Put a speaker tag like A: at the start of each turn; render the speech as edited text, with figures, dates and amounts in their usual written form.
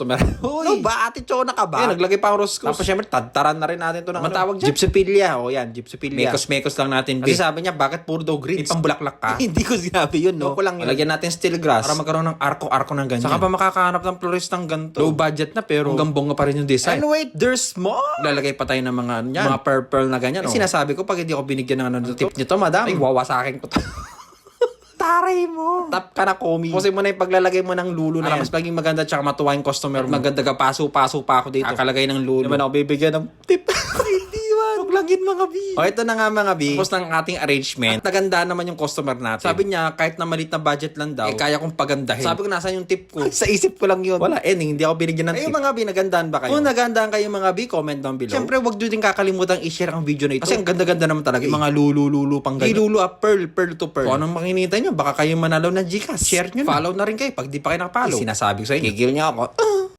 A: customer.
B: Ano ba? Ate Chona ka ba?
A: Ayan, naglagay pa ang roscos.
B: Tapos syempre, tadtaran na rin natin to ng
A: Matawag dyan?
B: Gypsophilia. O yan, Gypsophilia.
A: Mekos-mekos lang natin,
B: Kasi
A: B.
B: sabi niya, bakit puro daw green?
A: May pambulaklak ka?
B: Hindi ko sinabi yun, no?
A: Loko lang yun.
B: Lagyan natin steel grass.
A: Para magkaroon ng arko-arko ng ganyan.
B: Saka pa makakahanap ng floristang ganito.
A: Low budget na pero hanggang bongga pa rin yung design.
B: And wait, there's more!
A: Lalagay pa tayo ng mga ano yan.
B: Mga purple na ganyan,
A: Ay, sinasabi ko, pag hindi ako binigyan ng ano nito,
B: Tip nito, madam.
A: ay, wawasakin ko to.
B: Taray mo! Tap ka na, Komi. Kasi mo na yung paglalagay mo ng lulo na
A: Para
B: yan.
A: mas maging maganda tsaka matuwa yung customer mo.
B: Maganda ka, paso-paso pa ako dito.
A: Kakalagay ng lulo.
B: Naman ako bibigyan ng tip. Hindi man. Huwag lang yun, mga B. O, ito na nga, mga B.
A: Tapos ng ating arrangement,
B: At naganda naman yung customer natin.
A: sabi niya, kahit na malit na budget lang daw,
B: eh, kaya kong pagandahin.
A: sabi ko, nasaan yung tip ko?
B: sa isip ko lang yun.
A: Wala, hindi ako binigyan ng
B: Ay,
A: tip.
B: mga B, nagandaan ba kayo?
A: Kung nagandaan kayo mga B, comment down below.
B: Siyempre, wag nyo din kakalimutang i-share ang video na ito.
A: Kasi ang ganda-ganda naman talaga.
B: Yung mga lulu pang
A: Hindi
B: ganyan.
A: lulo, pearl to pearl.
B: Kung anong makinita nyo, baka kayo manalo ng Gcash.
A: Share nyo na.
B: Follow na rin kayo pag di pa kayo nakapollow.
A: Sinasabi ko sa inyo.
B: Gigil niya ako.